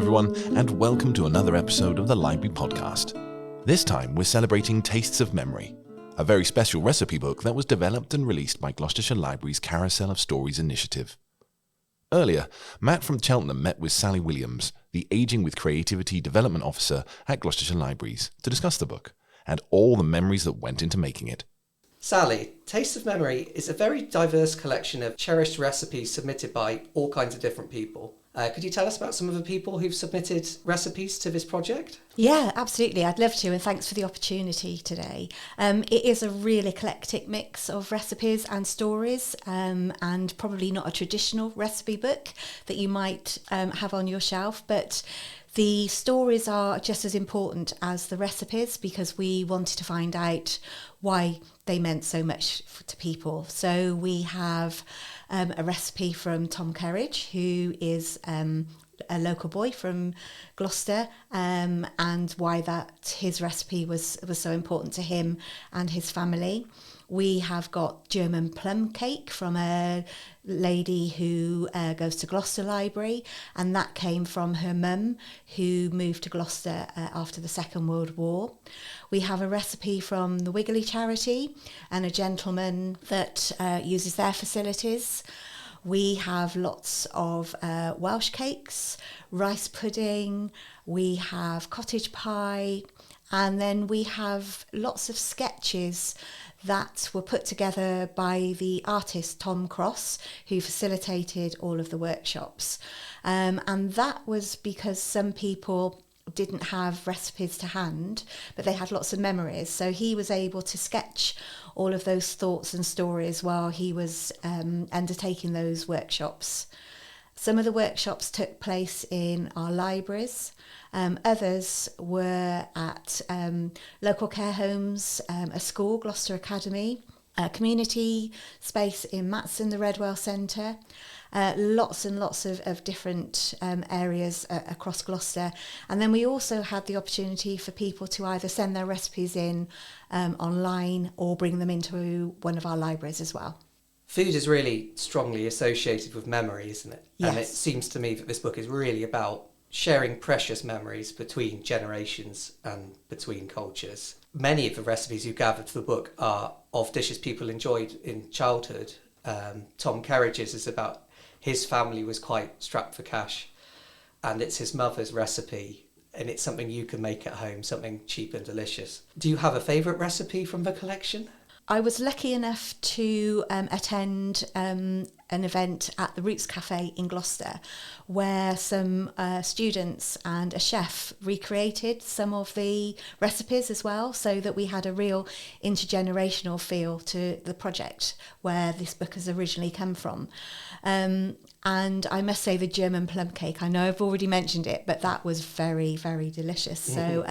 everyone, and welcome to another episode of the Library Podcast. This time we're celebrating Tastes of Memory, a very special recipe book that was developed and released by Gloucestershire Libraries' Carousel of Stories initiative. Earlier, Matt from Cheltenham met with Sally Williams, the Aging with Creativity Development Officer at Gloucestershire Libraries, to discuss the book and all the memories that went into making it. Sally, Tastes of Memory is a very diverse collection of cherished recipes submitted by all kinds of different people. Could you tell us about some of the people who've submitted recipes to this project? Yeah, absolutely. I'd love to, and thanks for the opportunity today. It is a real eclectic mix of recipes and stories, and probably not a traditional recipe book that you might have on your shelf, but the stories are just as important as the recipes because we wanted to find out why they meant so much to people. So we have a recipe from Tom Kerridge, who is a local boy from Gloucester, and why his recipe was so important to him and his family. We have got German plum cake from a lady who goes to Gloucester Library, and that came from her mum who moved to Gloucester after the Second World War. We have a recipe from the Wiggly charity and a gentleman that uses their facilities. We have lots of Welsh cakes, rice pudding, we have cottage pie, and then we have lots of sketches that were put together by the artist Tom Cross, who facilitated all of the workshops. And that was because some people didn't have recipes to hand, but they had lots of memories. So he was able to sketch all of those thoughts and stories while he was undertaking those workshops. Some of the workshops took place in our libraries. Others were at local care homes, a school, Gloucester Academy, a community space in Matson, the Redwell Centre, lots and lots of different areas across Gloucester. And then we also had the opportunity for people to either send their recipes in online or bring them into one of our libraries as well. Food is really strongly associated with memory, isn't it? Yes. And it seems to me that this book is really about sharing precious memories between generations and between cultures. Many of the recipes you gathered for the book are of dishes people enjoyed in childhood. Tom Kerridge's is about his family was quite strapped for cash, and it's his mother's recipe, and it's something you can make at home, something cheap and delicious. Do you have a favourite recipe from the collection? I was lucky enough to attend an event at the Roots Cafe in Gloucester where some students and a chef recreated some of the recipes as well, so that we had a real intergenerational feel to the project where this book has originally come from. And I must say the German plum cake, I know I've already mentioned it, but that was very, very delicious. So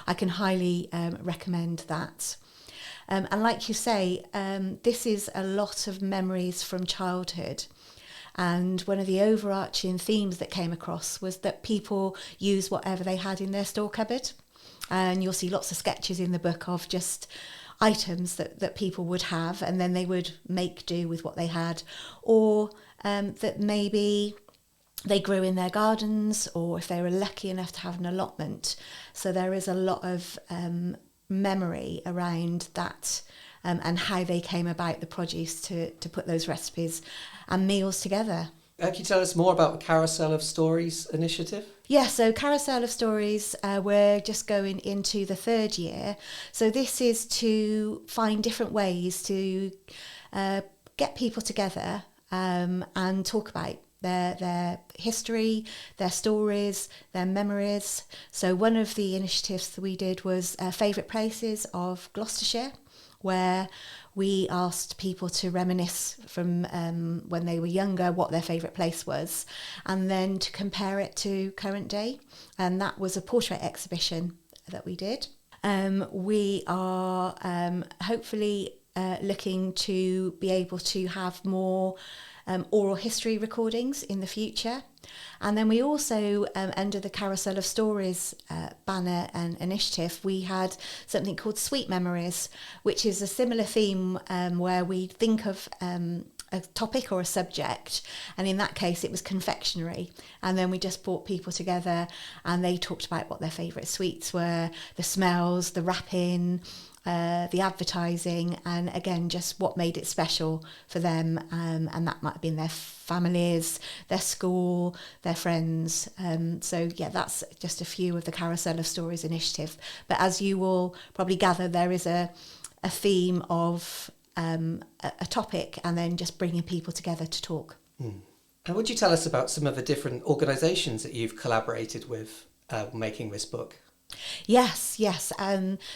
I can highly recommend that. And like you say, this is a lot of memories from childhood. And one of the overarching themes that came across was that people use whatever they had in their store cupboard. And you'll see lots of sketches in the book of just items that people would have, and then they would make do with what they had. Or that maybe they grew in their gardens, or if they were lucky enough to have an allotment. So there is a lot of memory around that and how they came about the produce to put those recipes and meals together. Can you tell us more about the Carousel of Stories initiative? Yeah, so Carousel of Stories, we're just going into the third year. So this is to find different ways to get people together and talk about their history, their stories, their memories. So one of the initiatives that we did was favourite places of Gloucestershire, where we asked people to reminisce from when they were younger what their favourite place was, and then to compare it to current day. And that was a portrait exhibition that we did. We are hopefully looking to be able to have more oral history recordings in the future. And then we also, under the Carousel of Stories banner and initiative, we had something called Sweet Memories, which is a similar theme where we think of a topic or a subject, and in that case it was confectionery, and then we just brought people together and they talked about what their favourite sweets were, the smells, the wrapping, the advertising, and again just what made it special for them, and that might have been their families, their school, their friends. So yeah, that's just a few of the Carousel of Stories initiative. But as you will probably gather, there is a theme of a topic and then just bringing people together to talk. And would you tell us about some of the different organisations that you've collaborated with making this book? Yes.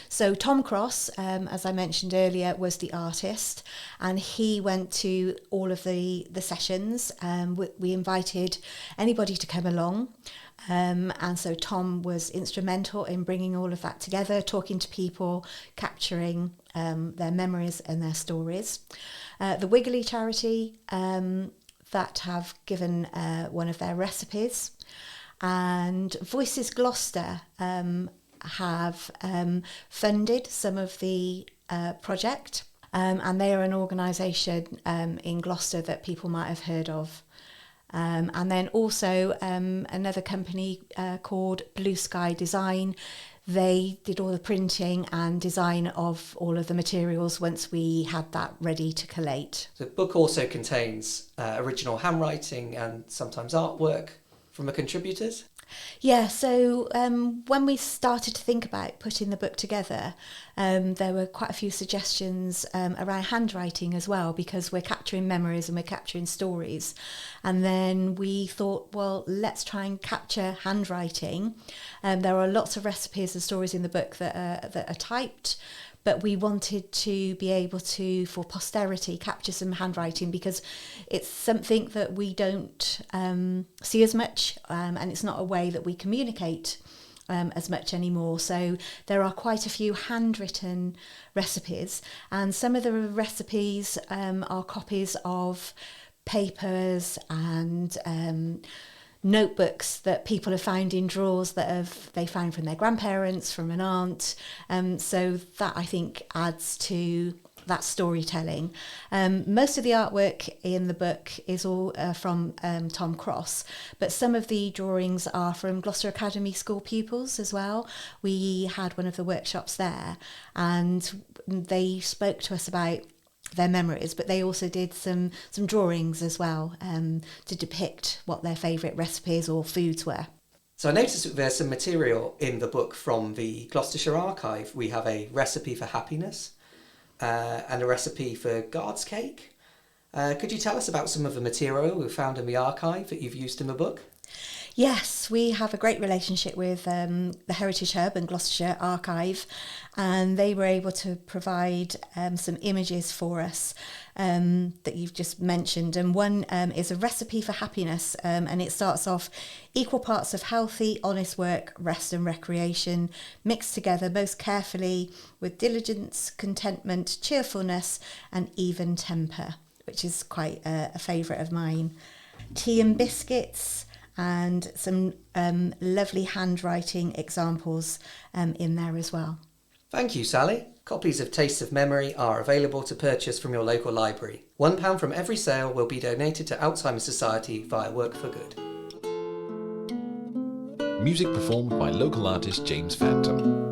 So Tom Cross, as I mentioned earlier, was the artist, and he went to all of the sessions. We invited anybody to come along. And so Tom was instrumental in bringing all of that together, talking to people, capturing their memories and their stories. The Wiggly charity that have given one of their recipes, and Voices Gloucester have funded some of the project, and they are an organisation in Gloucester that people might have heard of. And then also another company called Blue Sky Design. They did all the printing and design of all of the materials once we had that ready to collate. The book also contains original handwriting and sometimes artwork from the contributors. Yeah, so when we started to think about putting the book together, there were quite a few suggestions around handwriting as well, because we're capturing memories and we're capturing stories. And then we thought, well, let's try and capture handwriting. There are lots of recipes and stories in the book that are typed, but we wanted to be able to, for posterity, capture some handwriting, because it's something that we don't see as much, and it's not a way that we communicate as much anymore. So there are quite a few handwritten recipes, and some of the recipes are copies of papers and notebooks that people have found in drawers that they found from their grandparents, from an aunt. So that, I think, adds to that storytelling. Most of the artwork in the book is all from Tom Cross, but some of the drawings are from Gloucester Academy school pupils as well. We had one of the workshops there, and they spoke to us about their memories, but they also did some drawings as well to depict what their favourite recipes or foods were. So I noticed that there's some material in the book from the Gloucestershire archive. We have a recipe for happiness and a recipe for Guard's cake. Could you tell us about some of the material we found in the archive that you've used in the book? Yes, we have a great relationship with the Heritage Hub and Gloucestershire Archive, and they were able to provide some images for us that you've just mentioned. And one is a recipe for happiness, and it starts off: equal parts of healthy, honest work, rest and recreation, mixed together most carefully with diligence, contentment, cheerfulness and even temper, which is quite a favourite of mine. Tea and biscuits, and some lovely handwriting examples in there as well. Thank you, Sally. Copies of Tastes of Memory are available to purchase from your local library. £1 from every sale will be donated to Alzheimer Society via Work for Good. Music performed by local artist James Phantom.